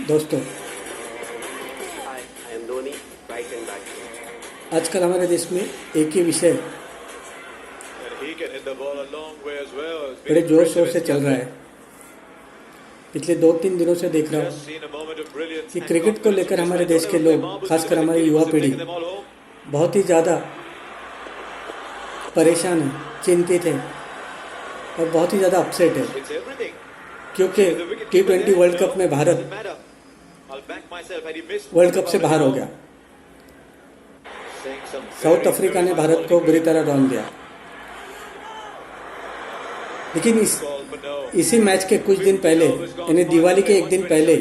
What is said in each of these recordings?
दोस्तों, Hi, I am Dhoni, right and back. आजकल हमारे देश में एक ही विषय And he can hit the ball a long way as well. It's बड़े been जोर impressive शोर से his चल रहा captain. है। पिछले 2-3 दिनों से देख रहा Just हूँ seen a moment of brilliance कि and क्रिकेट को confidence लेकर in this हमारे match. देश के Don't have to play लोग, marbles खासकर because हमारी the युवा teams have पीढ़ी taken them all home. बहुत ही ज़्यादा परेशान है, चिंतित है और बहुत ही ज़्यादा अपसेट है, It's everything. क्योंकि The wicket keeper T20 there, world cup well, में Bharat doesn't matter. I'll back myself. Had he missed world cup से the बाहर हो ball, गया। saying some south very, Africa very ने high भारत को quality बुरी तरह रौंद दिया। लेकिन ball, but no. इसी मैच के कुछ दिन पहले, यानी दिवाली के एक दिन पहले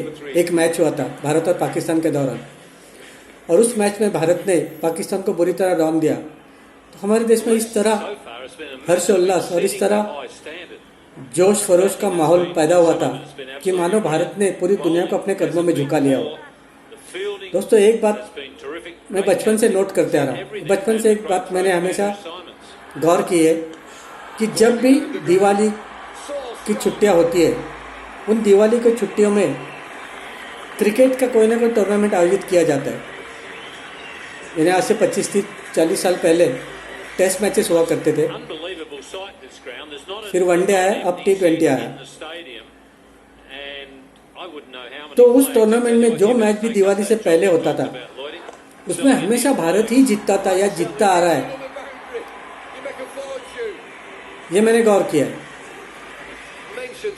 एक मैच हुआ था भारत और पाकिस्तान के दौरान, और उस मैच में भारत ने पाकिस्तान को बुरी तरह रौंद दिया। तो हमारे देश में इस तरह हर्षोल्लास और इस तरह जोश फरोश का माहौल पैदा हुआ था कि मानो भारत ने पूरी दुनिया को अपने कदमों में झुका लिया हो। दोस्तों, एक बात मैं बचपन से नोट करते आ रहा हूँ। बचपन से एक बात मैंने हमेशा गौर की है कि जब भी दिवाली की छुट्टियां होती है, उन दिवाली की छुट्टियों में क्रिकेट का कोई ना कोई टूर्नामेंट आयोजित किया जाता है। यानी आज से 25-40 साल पहले टेस्ट मैचेस हुआ करते थे, फिर वनडे आया, अब T20 आया। तो उस टूर्नामेंट में जो मैच भी दिवाली से पहले होता था, उसमें हमेशा भारत ही जीतता था या जीतता आ रहा है। ये मैंने गौर किया है।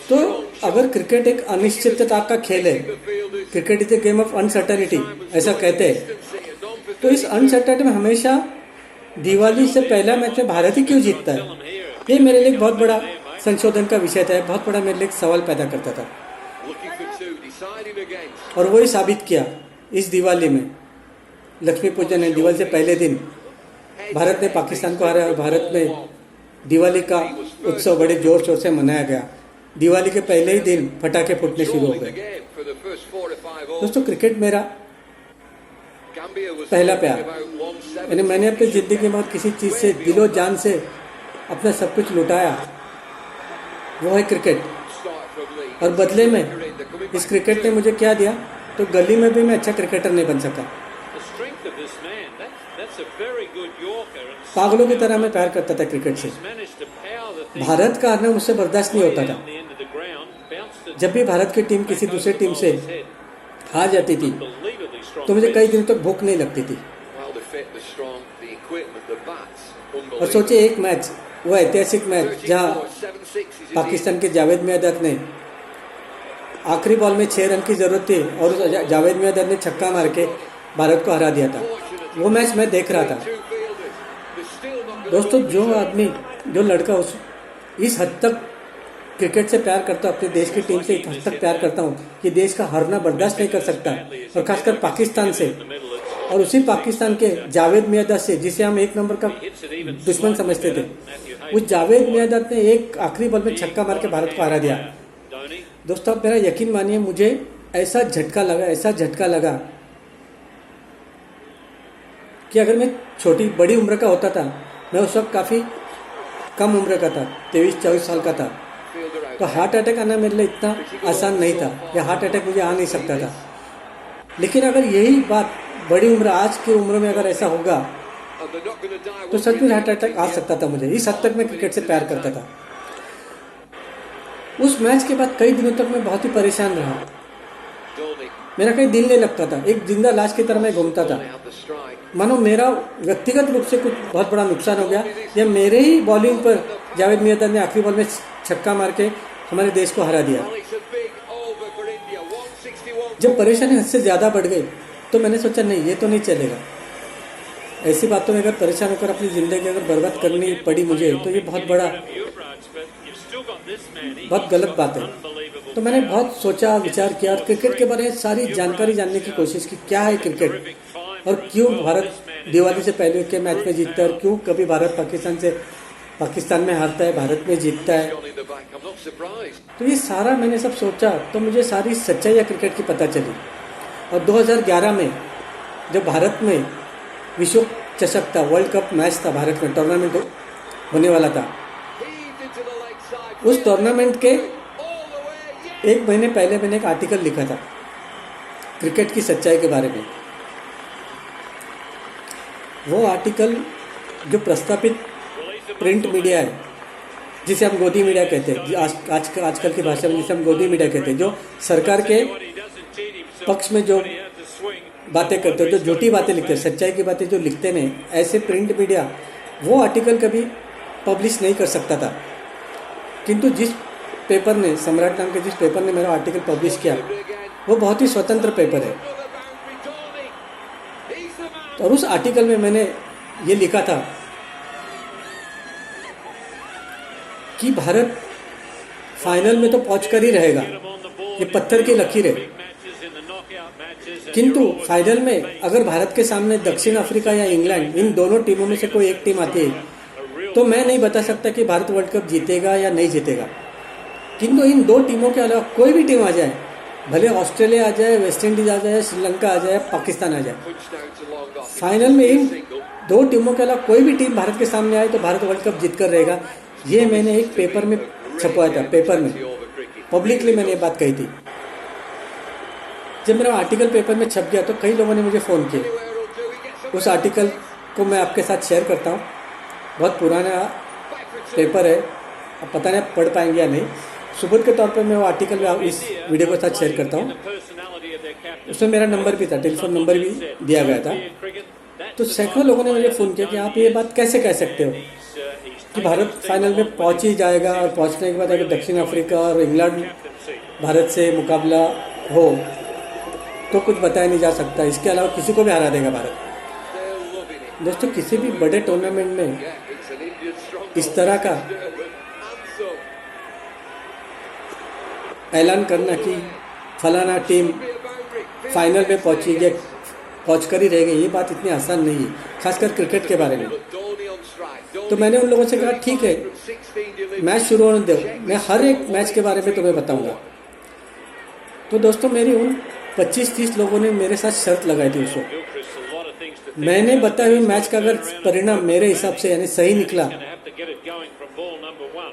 तो अगर क्रिकेट एक अनिश्चितता का खेल है, cricket is a game of uncertainty, ऐसा कहते हैं, तो इस अनसर्टेनिटी में हमेशा दिवाली से पहला मैच में भारत ही क्यों जीतता है? ये मेरे लिए एक बहुत बड़ा संशोधन का विषय था, बहुत बड़ा मेरे लिए एक सवाल पैदा करता था। और वही साबित किया इस दिवाली में। लक्ष्मी पूजन है, दिवाली से पहले दिन भारत ने पाकिस्तान को हराया और भारत में दिवाली का उत्सव बड़े जोर शोर से मनाया गया। दिवाली के पहले ही दिन पटाखे फूटने शुरू हो गए। दोस्तों, क्रिकेट मेरा पहला प्यार, यानी मैंने अपनी जिंदगी में किसी चीज़ से दिलो जान से अपना सब कुछ लुटाया, वो है क्रिकेट। और बदले में इस क्रिकेट ने मुझे क्या दिया? तो गली में भी मैं अच्छा क्रिकेटर नहीं बन सका। पागलों की तरह मैं प्यार करता था क्रिकेट से। भारत का हारना मुझसे बर्दाश्त नहीं होता था। जब भी भारत की टीम किसी दूसरे टीम से हार जाती थी तो मुझे कई दिनों तक भूख नहीं लगती थी। और सोचिए, एक मैच, वो ऐतिहासिक मैच जहां पाकिस्तान के जावेद मियांदाद ने आखिरी बॉल में 6 रन की जरूरत थी और जावेद मियांदाद ने छक्का मार के भारत को हरा दिया था। वो मैच मैं देख रहा था। दोस्तों, जो आदमी, जो लड़का इस हद तक क्रिकेट से प्यार करता हूँ, अपने देश की टीम से इस हद तक प्यार करता हूँ कि देश का हारना बर्दाश्त नहीं कर सकता, और खासकर पाकिस्तान से, और उसी पाकिस्तान के जावेद मियांदाद से, जिसे हम एक नंबर का दुश्मन समझते थे, उस जावेद मियांदाद ने एक आखिरी बॉल में छक्का मार के भारत को हरा दिया। दोस्तों, आप मेरा यकीन मानिए, मुझे ऐसा झटका लगा कि अगर मैं बड़ी उम्र का होता था, मैं उस वक्त काफ़ी कम उम्र का था, 23-24 साल का था, तो हार्ट अटैक आना मेरे लिए इतना आसान नहीं था, या हार्ट अटैक मुझे आ नहीं सकता था। लेकिन अगर यही बात बड़ी उम्र, आज की उम्र में अगर ऐसा होगा तो सच में हार्ट अटैक आ सकता था मुझे। इस हद तक मैं क्रिकेट से प्यार करता था। उस मैच के बाद कई दिनों तक मैं बहुत ही परेशान रहा। मेरा कहीं दिल नहीं लगता था, एक जिंदा लाश की तरह मैं घूमता था, मानो मेरा व्यक्तिगत रूप से कुछ बहुत बड़ा नुकसान हो गया, या मेरे ही बॉलिंग पर जावेद मियांदाद ने आखिरी बॉल में छक्का मार के हमारे देश को हरा दिया। जब परेशानी हद से ज़्यादा बढ़ गई तो मैंने सोचा, नहीं, ये तो नहीं चलेगा। ऐसी बातों में अगर परेशान होकर अपनी ज़िंदगी अगर बर्बाद करनी पड़ी मुझे, तो ये बहुत गलत बात है। तो मैंने बहुत सोचा, विचार किया और क्रिकेट के बारे में सारी जानकारी जानने की कोशिश की। क्या है क्रिकेट, और क्यों भारत दिवाली से पहले के मैच में जीतता है, और क्यों कभी भारत पाकिस्तान में हारता है, भारत में जीतता है। तो ये सारा मैंने सब सोचा, तो मुझे सारी सच्चाई क्रिकेट की पता चली। और 2011 में जब भारत में विश्व चषक था, वर्ल्ड कप मैच था, भारत में टूर्नामेंट होने वाला था, उस टूर्नामेंट के एक महीने पहले मैंने एक आर्टिकल लिखा था क्रिकेट की सच्चाई के बारे में। वो आर्टिकल जो प्रस्तापित प्रिंट मीडिया है, जिसे हम गोदी मीडिया कहते हैं, आजकल की भाषा में जिसे हम गोदी मीडिया कहते हैं, जो सरकार के पक्ष में जो बातें करते हैं, जो झूठी बातें लिखते हैं, सच्चाई की बातें जो लिखते हैं, ऐसे प्रिंट मीडिया वो आर्टिकल कभी पब्लिश नहीं कर सकता था। किंतु जिस पेपर ने, सम्राट नाम के जिस पेपर ने मेरा आर्टिकल पब्लिश किया, वो बहुत ही स्वतंत्र पेपर है। और उस आर्टिकल में मैंने ये लिखा था कि भारत फाइनल में तो पहुंच कर ही रहेगा, ये पत्थर की लकीर है। किंतु फाइनल में अगर भारत के सामने दक्षिण अफ्रीका या इंग्लैंड, इन दोनों टीमों में से कोई एक टीम आती है, तो मैं नहीं बता सकता कि भारत वर्ल्ड कप जीतेगा या नहीं जीतेगा। किंतु इन दो टीमों के अलावा कोई भी टीम आ जाए, भले ऑस्ट्रेलिया आ जाए, वेस्ट इंडीज आ जाए, श्रीलंका आ जाए, पाकिस्तान आ जाए, फाइनल में इन दो टीमों के अलावा कोई भी टीम भारत के सामने आए तो भारत वर्ल्ड कप जीत कर रहेगा। ये मैंने एक पेपर में छपवाया था, पेपर में पब्लिकली मैंने ये बात कही थी। जब मेरा आर्टिकल पेपर में छप गया तो कई लोगों ने मुझे फ़ोन किया। उस आर्टिकल को मैं आपके साथ शेयर करता हूँ। बहुत पुराना पेपर है, अब पता नहीं आप पढ़ पाएंगे या नहीं। सुबह के तौर पर मैं वो आर्टिकल में इस वीडियो के साथ शेयर करता हूँ। उसमें मेरा नंबर भी था, टेलीफोन नंबर भी दिया गया था। तो सैकड़ों लोगों ने मुझे फ़ोन किया कि आप ये बात कैसे कह सकते हो कि भारत फाइनल में पहुंच ही जाएगा, और पहुंचने के बाद अगर दक्षिण अफ्रीका और इंग्लैंड भारत से मुकाबला हो तो कुछ बताया नहीं जा सकता, इसके अलावा किसी को भी हरा देगा भारत। दोस्तों, किसी भी बड़े टूर्नामेंट में इस तरह का ऐलान करना कि फलाना टीम फाइनल में पहुंच कर ही रहेगी, ये बात इतनी आसान नहीं है, खासकर क्रिकेट के बारे में। तो मैंने उन लोगों से कहा ठीक है, मैच शुरू होने दो, मैं हर एक मैच के बारे में तुम्हें बताऊंगा। तो दोस्तों, मेरी उन 25-30 लोगों ने मेरे साथ शर्त लगाई थी उस वक्त। मैंने बताए हुए मैच का अगर परिणाम मेरे हिसाब से यानी सही निकला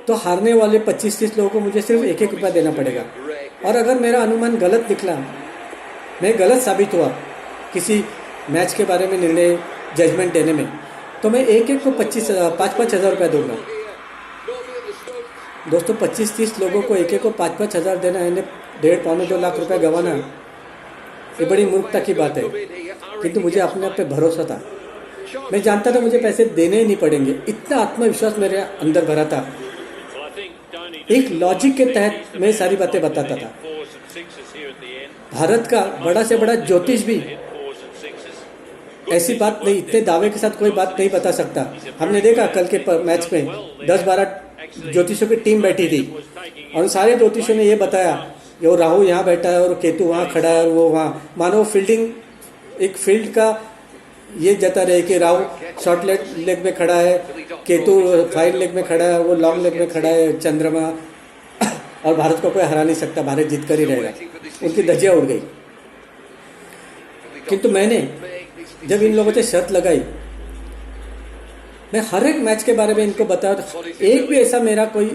तो हारने वाले 25-30 लोगों को मुझे सिर्फ 1-1 रुपया देना पड़ेगा। और अगर मेरा अनुमान गलत निकला, मैं गलत साबित हुआ किसी मैच के बारे में निर्णय जजमेंट देने में, तो मैं एक को 5-5 हज़ार रुपया दूंगा। दोस्तों, 25-30 लोगों को एक को 5-5 हज़ार देना है, 1.5-2 लाख रुपया गंवाना, ये बड़ी मूर्खता की बात है। किंतु मुझे अपने आप पे भरोसा था, मैं जानता था मुझे पैसे देने ही नहीं पड़ेंगे, इतना आत्मविश्वास मेरे अंदर भरा था। एक लॉजिक के तहत मैं सारी बातें बताता था। भारत का बड़ा से बड़ा ज्योतिष भी ऐसी बात नहीं, इतने दावे के साथ कोई बात नहीं बता सकता। हमने देखा कल के मैच में 10-12 ज्योतिषों की टीम बैठी थी और सारे ज्योतिषों ने ये बताया कि वो राहु यहाँ बैठा है और केतु वहाँ खड़ा है और वो वहाँ, मानो फील्डिंग एक फील्ड का ये जता रहे कि राहु शॉर्ट लेग में खड़ा है, केतु फाइड लेग में खड़ा है, वो लॉन्ग लेग में खड़ा है, चंद्रमा, और भारत को कोई हरा नहीं सकता, भारत जीत कर ही रहेगा। उनकी धज्जियां उड़ गई। किंतु मैंने जब इन लोगों से शर्त लगाई, मैं हर एक मैच के बारे में इनको बताया, तो एक भी ऐसा मेरा कोई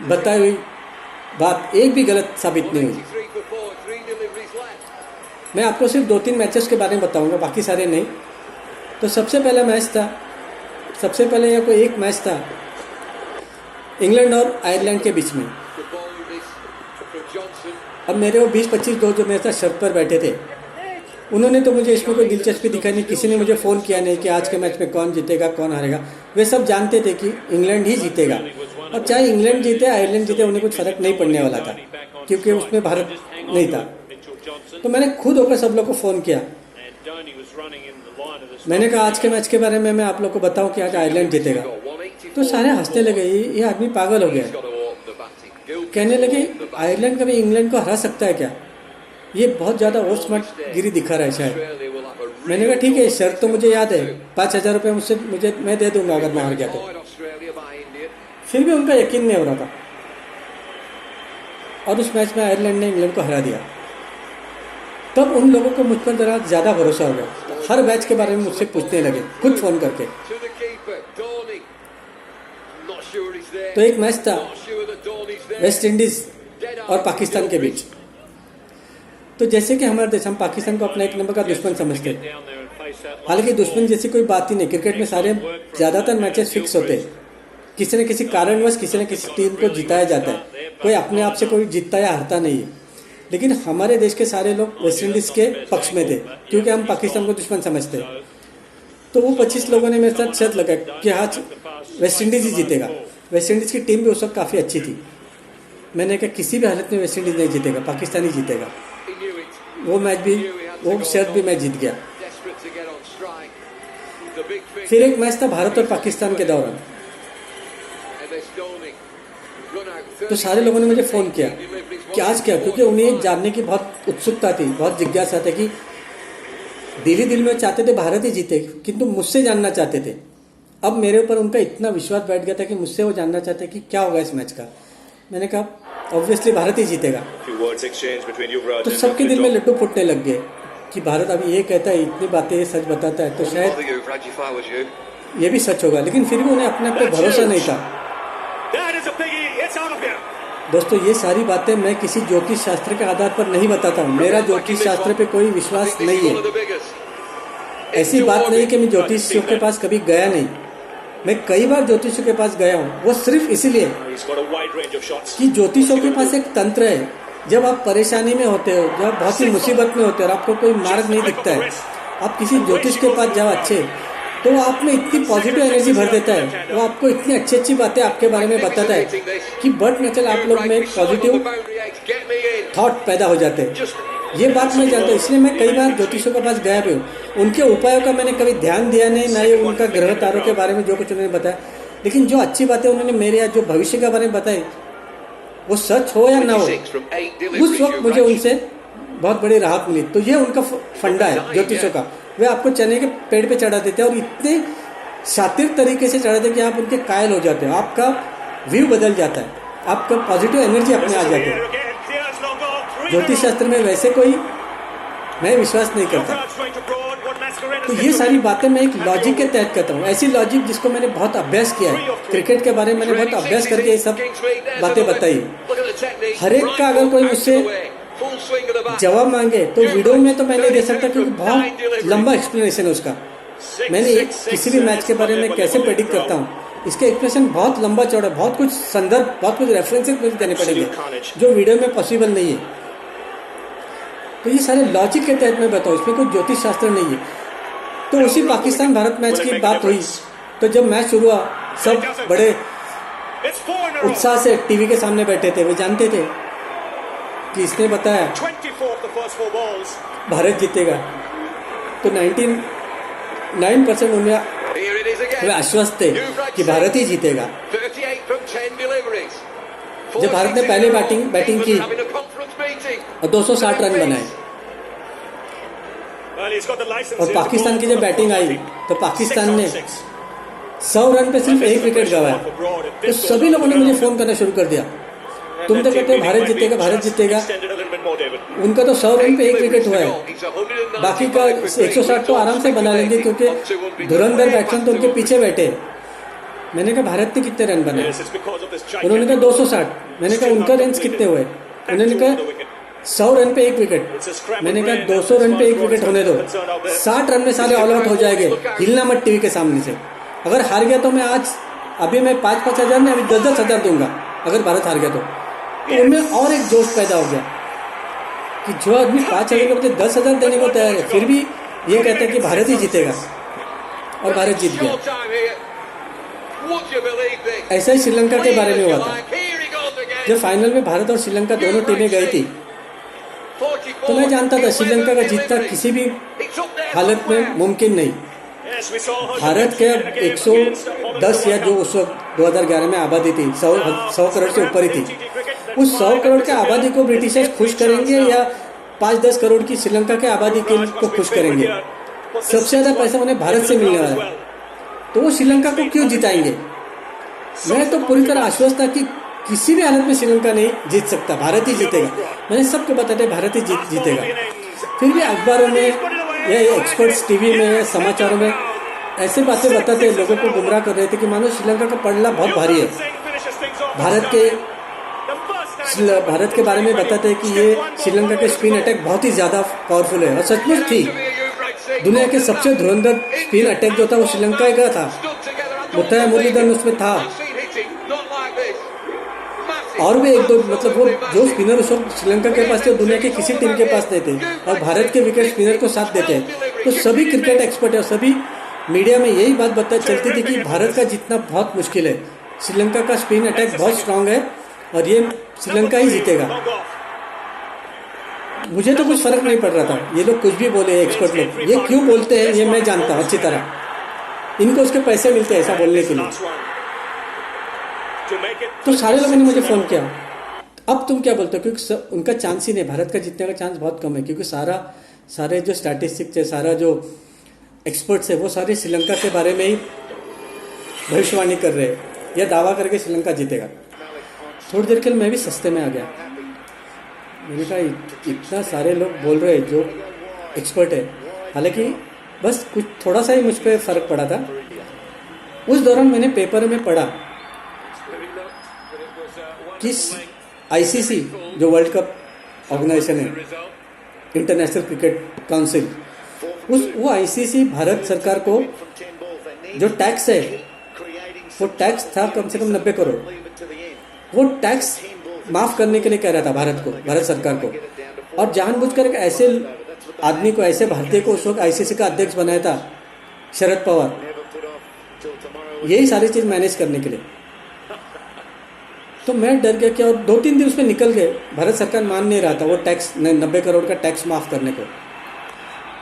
बताई हुई बात एक भी गलत साबित नहीं हुई। मैं आपको सिर्फ 2-3 मैचेस के बारे में बताऊंगा, बाकी सारे नहीं। तो सबसे पहला मैच था, सबसे पहले यह कोई एक मैच था इंग्लैंड और आयरलैंड के बीच में। अब मेरे वो 20-25 लोग जो मेरे साथ शर्त पर बैठे थे, उन्होंने तो मुझे इसमें कोई दिलचस्पी दिखाई नहीं। किसी ने मुझे फ़ोन किया नहीं कि आज के मैच में कौन जीतेगा कौन हारेगा। वे सब जानते थे कि इंग्लैंड ही जीतेगा, और चाहे इंग्लैंड जीते आयरलैंड जीते उन्हें कुछ फ़र्क नहीं पड़ने वाला था, क्योंकि उसमें भारत नहीं था। तो मैंने खुद होकर सब लोग को फ़ोन किया। मैंने कहा आज के मैच के बारे में मैं आप लोग को बताऊं कि आज आयरलैंड जीतेगा। तो सारे हंसने लगे, ये आदमी पागल हो गया। कहने लगे आयरलैंड कभी इंग्लैंड को हरा सकता है क्या? ये बहुत ज़्यादा ओवरस्मार्ट गिरी दिखा रहा है शायद। मैंने कहा ठीक है, शर्त तो मुझे याद है, 5,000 रुपये मैं दे दूंगा अगर मैं हार गया तो। फिर भी उनका यकीन नहीं हो रहा था, और उस मैच में आयरलैंड ने इंग्लैंड को हरा दिया। तब उन लोगों को मुझ पर जरा ज़्यादा भरोसा हो गया। हर मैच के बारे में मुझसे पूछने लगे, खुद फ़ोन करके। तो एक मैच था वेस्ट इंडीज़ और पाकिस्तान के बीच। तो जैसे कि हमारे देश, हम पाकिस्तान को अपना एक नंबर का दुश्मन समझते हैं। हालांकि दुश्मन जैसी कोई बात ही नहीं, क्रिकेट में सारे ज़्यादातर मैचेस फिक्स होते हैं, किसी न किसी कारणवश किसी न किसी टीम को जिताया जाता है, कोई अपने आप से कोई जीतता या हारता नहीं है। लेकिन हमारे देश के सारे लोग वेस्ट इंडीज़ के पक्ष में थे, क्योंकि हम पाकिस्तान को दुश्मन समझते हैं। तो वो 25 लोगों ने मेरे साथ शर्त लगाई कि आज वेस्ट इंडीज़ ही जीतेगा। वेस्ट इंडीज़ की टीम भी उस वक्त काफ़ी अच्छी थी। मैंने कहा किसी भी हालत में वेस्ट इंडीज़ नहीं जीतेगा, पाकिस्तान ही जीतेगा। वो मैच भी, वो शर्त भी मैं जीत गया। फिर एक मैच था भारत और पाकिस्तान के दौरान, तो सारे लोगों ने मुझे फ़ोन किया कि आज क्या, क्योंकि उन्हें जानने की बहुत उत्सुकता थी, बहुत जिज्ञासा थी कि दिल में चाहते थे भारत ही जीते, किंतु मुझसे जानना चाहते थे। अब मेरे ऊपर उनका इतना विश्वास बैठ गया था कि मुझसे वो जानना चाहते कि क्या होगा इस मैच का। मैंने कहा ऑब्वियसली भारत ही जीतेगा। तो सबके दिल में लड्डू फूटने लग गए कि भारत अभी ये कहता है, इतनी बातें ये सच बताता है, तो शायद ये भी सच होगा। लेकिन फिर भी उन्हें अपने आप पे भरोसा नहीं था। दोस्तों, ये सारी बातें मैं किसी ज्योतिष शास्त्र के आधार पर नहीं बताता हूँ। मेरा ज्योतिष शास्त्र पे कोई विश्वास नहीं है। ऐसी बात नहीं कि मैं ज्योतिषियों के पास कभी गया नहीं, मैं कई बार ज्योतिषियों के पास गया हूँ। वो सिर्फ इसीलिए कि ज्योतिषियों के पास एक तंत्र है, जब आप परेशानी में होते हो, जब बहुत ही मुसीबत में होते हो और आपको कोई मार्ग नहीं दिखता है, आप किसी ज्योतिष के पास जाओ अच्छे, तो वो आप में इतनी पॉजिटिव एनर्जी भर देता है, वो आपको इतनी अच्छी अच्छी बातें आपके बारे में बताता है कि बट नेचर आप लोग में एक पॉजिटिव थॉट पैदा हो जाते हैं। ये बात मैं जानता हूँ, इसलिए मैं कई बार ज्योतिषों के पास गया भी हूँ। उनके उपायों का मैंने कभी ध्यान दिया नहीं, ना ही उनका ग्रह तारों के बारे में जो कुछ उन्होंने बताया, लेकिन जो अच्छी बातें उन्होंने मेरे या जो भविष्य के बारे में बताई, वो सच हो या ना हो, उस वक्त मुझे उनसे बहुत बड़ी राहत मिली। तो ये उनका फंडा है ज्योतिषों का। वे आपको चने के पेड़ पे चढ़ा देते हैं और इतने शातिर तरीके से चढ़ा देते हैं कि आप उनके कायल हो जाते हो, आपका व्यू बदल जाता है, आपका पॉजिटिव एनर्जी अपने आ जाती है। ज्योतिष शास्त्र में वैसे कोई मैं विश्वास नहीं करता। तो ये सारी बातें मैं एक लॉजिक के तहत करता हूँ, ऐसी लॉजिक जिसको मैंने बहुत अभ्यास किया है। क्रिकेट के बारे में मैंने बहुत अभ्यास करके ये सब बातें बताई। हर एक का अगर कोई मुझसे जवाब मांगे तो वीडियो में तो मैं नहीं दे सकता, क्योंकि बहुत लंबा एक्सप्लेनेशन है उसका। मैंने किसी भी मैच के बारे में कैसे प्रेडिक्ट करता हूँ, इसके एक्सप्लेनेशन बहुत लंबा चौड़ा, बहुत कुछ संदर्भ, बहुत कुछ रेफरेंसेस मुझे देने पड़ेंगे जो वीडियो में पॉसिबल नहीं है। तो ये सारे लॉजिक के तहत मैं बताऊँ, इसमें कोई ज्योतिष शास्त्र नहीं है। तो उसी पाकिस्तान भारत मैच की बात हुई, तो जब मैच शुरू हुआ, सब बड़े उत्साह से टीवी के सामने बैठे थे। वे जानते थे कि इसने बताया भारत जीतेगा, तो 99% उनमें वे आश्वस्त थे कि भारत ही जीतेगा। जब भारत ने पहले बैटिंग की और 260 रन बनाए, और पाकिस्तान की जब बैटिंग आई तो पाकिस्तान ने 100 रन पे सिर्फ एक विकेट गंवाया, तो सभी लोगों ने मुझे फोन करना शुरू कर दिया, तुम तो कहते हो भारत जीतेगा, भारत जीतेगा। उनका तो 100 रन पे एक विकेट हुआ है, बाकी का 160 तो आराम से बना लेंगे, क्योंकि धुरंधर बैट्समैन तो उनके पीछे बैठे। मैंने कहा भारत ने कितने रन बनाए, उन्होंने कहा 260। मैंने कहा उनका रन कितने हुए, उन्होंने कहा 100 रन पे एक विकेट। मैंने कहा 200 रन पे एक विकेट होने दो, 60 रन में सारे ऑल आउट हो जाएंगे, हिलना मत टीवी के सामने से। अगर हार गया तो मैं आज अभी मैं 5-5 हज़ार में अभी 10-10 हज़ार दूंगा, अगर भारत हार गया तो उनमें और एक जोश पैदा हो गया कि जो आदमी 5 हज़ार के बदले 10 हज़ार देने को तैयार है, फिर भी ये कहता है कि भारत ही जीतेगा, और भारत जीत गया। ऐसा ही श्रीलंका के बारे में हुआ था। जब फाइनल में भारत और श्रीलंका दोनों टीमें गई थी, तो मैं जानता था श्रीलंका का जीतना किसी भी हालत में मुमकिन नहीं। भारत के 110 या जो उस वक्त 2011 में आबादी थी 100 करोड़ से ऊपर ही थी, उस 100 करोड़ की आबादी को ब्रिटिशर्स खुश करेंगे या 5-10 करोड़ की श्रीलंका के आबादी को खुश करेंगे? सबसे ज़्यादा पैसा उन्हें भारत से मिलने वाला है, तो वो श्रीलंका को क्यों जिताएंगे? मैं तो पूरी तरह आश्वस्त था कि किसी भी हालत में श्रीलंका नहीं जीत सकता, भारत ही जीतेगा। मैंने सबको बताते भारत ही जीतेगा। फिर भी अखबारों में या एक्सपर्ट्स टीवी में समाचारों में ऐसे बातें बताते लोगों को गुमराह कर रहे थे कि मानो श्रीलंका का पलड़ा बहुत भारी है। भारत के भारत के बारे में बताते हैं कि ये श्रीलंका के स्पिन अटैक बहुत ही ज़्यादा पावरफुल है, और सचमुच थी। दुनिया के सबसे धुरंधर स्पिन अटैक जो था वो श्रीलंका का था। मुथैया मुरलीधरन उसमें था, और भी एक दो, मतलब वो जो स्पिनर उस वक्त श्रीलंका के पास थे वो दुनिया के किसी टीम के पास नहीं थे, और भारत के विकेट स्पिनर को साथ देते हैं। तो सभी क्रिकेट एक्सपर्ट है, सभी मीडिया में यही बात चलती थी कि भारत का जीतना बहुत मुश्किल है, श्रीलंका का स्पिन अटैक बहुत स्ट्रांग है और ये श्रीलंका ही जीतेगा। मुझे तो कुछ फर्क नहीं पड़ रहा था, ये लोग कुछ भी बोले, एक्सपर्ट लोग ये क्यों बोलते हैं ये मैं जानता हूँ अच्छी तरह, इनको उसके पैसे मिलते हैं ऐसा बोलने के लिए। तो सारे लोगों ने मुझे फ़ोन किया, अब तुम क्या बोलते हो, क्योंकि उनका चांस ही नहीं, भारत का जीतने का चांस बहुत कम है, क्योंकि सारे जो स्टैटिस्टिक्स है, सारा जो एक्सपर्ट्स है वो सारे श्रीलंका के बारे में ही भविष्यवाणी कर रहे हैं या दावा करके श्रीलंका जीतेगा। थोड़ी देर के लिए मैं भी सस्ते में आ गया, मैंने कहा इतना सारे लोग बोल रहे हैं जो एक्सपर्ट है, हालांकि बस कुछ थोड़ा सा ही मुझ पर फ़र्क पड़ा था। उस दौरान मैंने पेपर में पढ़ा कि आईसीसी जो वर्ल्ड कप ऑर्गेनाइजेशन है, इंटरनेशनल क्रिकेट काउंसिल, वो आईसीसी भारत सरकार को जो टैक्स है वो टैक्स था कम से कम 90 करोड़, वो टैक्स माफ़ करने के लिए कह रहा था भारत सरकार को, और जानबूझकर एक ऐसे आदमी को, ऐसे भारतीय को उस वक्त आईसीसी का अध्यक्ष बनाया था शरद पवार, यही सारी चीज़ मैनेज करने के लिए। तो मैं डर गया कि और 2-3 दिन उसमें निकल गए, भारत सरकार मान नहीं रहा था वो टैक्स 90 करोड़ का टैक्स माफ़ करने को।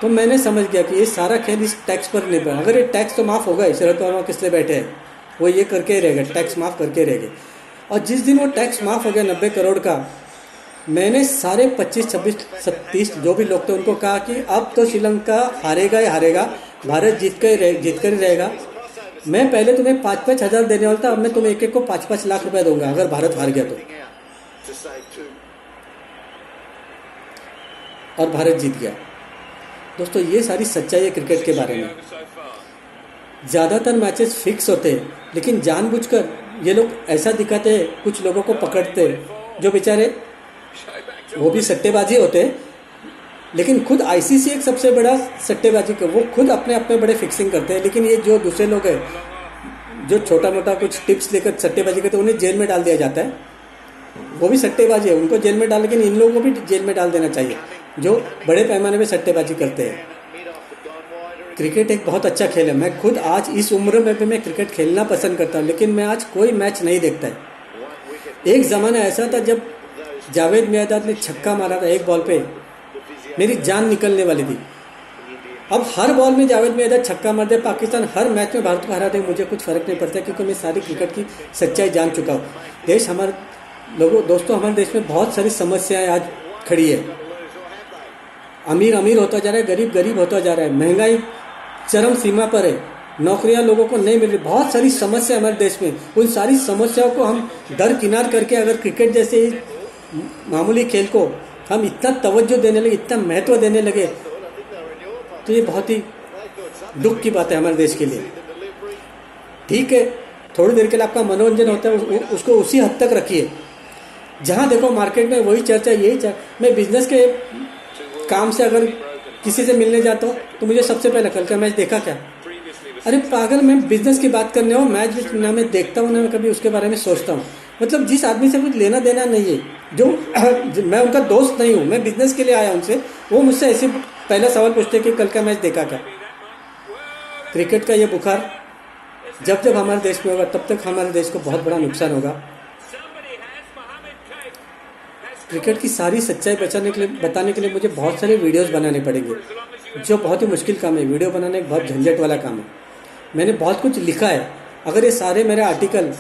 तो मैंने समझ गया कि ये सारा खेल इस टैक्स पर निर्भर, अगर ये टैक्स तो माफ़ होगा ही, शरद पवार किस लिए बैठे हैं, वो ये करके ही रहेगा, टैक्स माफ़ करके रहेंगे। और जिस दिन वो टैक्स माफ़ हो गया 90 करोड़ का, मैंने सारे 25, 26, 30 जो भी लोग थे उनको कहा कि अब तो श्रीलंका हारेगा ही हारेगा, भारत जीत कर ही रहेगा। मैं पहले तुम्हें 5-5 हज़ार देने वाला था, अब मैं तुम्हें एक को 5-5 लाख रुपए दूंगा अगर भारत हार गया तो, और भारत जीत गया। दोस्तों ये सारी सच्चाई है क्रिकेट के बारे में। ज़्यादातर मैचेस फिक्स होते हैं, लेकिन जानबूझकर ये लोग ऐसा दिखाते हैं, कुछ लोगों को पकड़ते हैं जो बेचारे वो भी सट्टेबाजी होते हैं, लेकिन खुद आईसीसी एक सबसे बड़ा सट्टेबाजी का, वो खुद अपने आप में बड़े फिक्सिंग करते हैं। लेकिन ये जो दूसरे लोग हैं जो छोटा मोटा कुछ टिप्स लेकर सट्टेबाजी करते हैं, उन्हें जेल में डाल दिया जाता है, वो भी सट्टेबाजी है, उनको जेल में डाल, लेकिन इन लोगों को भी जेल में डाल देना चाहिए जो बड़े पैमाने पर सट्टेबाजी करते हैं। क्रिकेट एक बहुत अच्छा खेल है, मैं खुद आज इस उम्र में भी मैं क्रिकेट खेलना पसंद करता हूँ, लेकिन मैं आज कोई मैच नहीं देखता है। एक ज़माना ऐसा था जब जावेद मियांदाद ने छक्का मारा था एक बॉल पे, मेरी जान निकलने वाली थी। अब हर बॉल में जावेद मियांदाद छक्का मार दे, पाकिस्तान हर मैच में भारत को हरा दे, मुझे कुछ फ़र्क नहीं पड़ता, क्योंकि मैं सारी क्रिकेट की सच्चाई जान चुका हूँ। दोस्तों हमारे देश में बहुत सारी समस्याएं आज खड़ी है। अमीर अमीर होता जा रहा है, गरीब गरीब होता जा रहा है, महंगाई चरम सीमा पर है, नौकरियां लोगों को नहीं मिल रही, बहुत सारी समस्या हमारे देश में। उन सारी समस्याओं को हम दरकिनार करके अगर क्रिकेट जैसे मामूली खेल को हम इतना तवज्जो देने लगे, इतना महत्व देने लगे, तो ये बहुत ही दुख की बात है हमारे देश के लिए। ठीक है, थोड़ी देर के लिए आपका मनोरंजन होता है, उसको उसी हद तक रखिए। जहाँ देखो मार्केट में वही चर्चा, यही चर्चा। मैं बिजनेस के काम से अगर किसी से मिलने जाता हूँ तो मुझे सबसे पहले कल का मैच देखा क्या, अरे पागल, मैं बिजनेस की बात करने हो, मैच ना मैं देखता हूँ ना मैं कभी उसके बारे में सोचता हूँ। मतलब जिस आदमी से कुछ लेना देना नहीं है, जो मैं उनका दोस्त नहीं हूँ, मैं बिजनेस के लिए आया उनसे, वो मुझसे ऐसे पहला सवाल पूछते कि कल का मैच देखा क्या। क्रिकेट का ये बुखार जब जब हमारे देश में होगा तब तक हमारे देश को बहुत बड़ा नुकसान होगा। क्रिकेट की सारी सच्चाई बताने के लिए मुझे बहुत सारे वीडियोस बनाने पड़ेंगे, जो बहुत ही मुश्किल काम है। वीडियो बनाना एक बहुत झंझट वाला काम है। मैंने बहुत कुछ लिखा है, अगर ये सारे मेरे आर्टिकल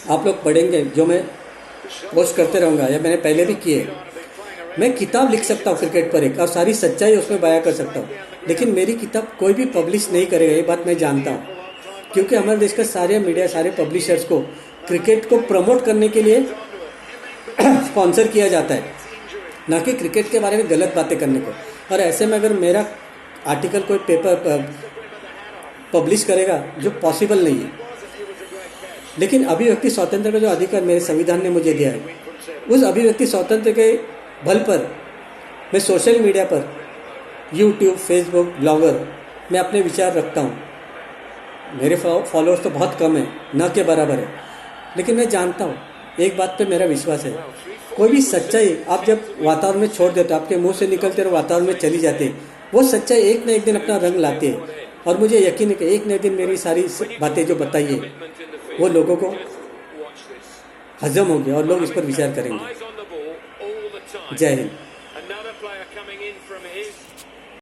आप लोग पढ़ेंगे जो मैं पोस्ट करते रहूँगा या मैंने पहले भी किए, मैं किताब लिख सकता हूँ क्रिकेट पर एक, और सारी सच्चाई उसमें बयां कर सकता हूँ। लेकिन मेरी किताब कोई भी पब्लिश नहीं करेगा, ये बात मैं जानता हूँ, क्योंकि हमारे देश का सारे मीडिया, सारे पब्लिशर्स को क्रिकेट को प्रमोट करने के लिए स्पॉन्सर किया जाता है, ना कि क्रिकेट के बारे में गलत बातें करने को। और ऐसे में अगर मेरा आर्टिकल कोई पेपर पब्लिश करेगा, जो पॉसिबल नहीं है, लेकिन अभिव्यक्ति स्वातंत्र का जो अधिकार मेरे संविधान ने मुझे दिया है, उस अभिव्यक्ति स्वातंत्र के बल पर मैं सोशल मीडिया पर यूट्यूब, फेसबुक, ब्लॉगर में अपने विचार रखता हूँ। मेरे फॉलोअर्स तो बहुत कम है, न के बराबर है, लेकिन मैं जानता हूँ, एक बात पे मेरा विश्वास है, कोई भी सच्चाई आप जब वातावरण में छोड़ देते हो, आपके मुंह से निकलते और वातावरण में चली जाती है, वो सच्चाई एक न एक दिन अपना रंग लाती है। और मुझे यकीन है कि एक न एक दिन मेरी सारी बातें जो बताई है वो लोगों को हजम होगी और लोग इस पर विचार करेंगे। जय हिंद।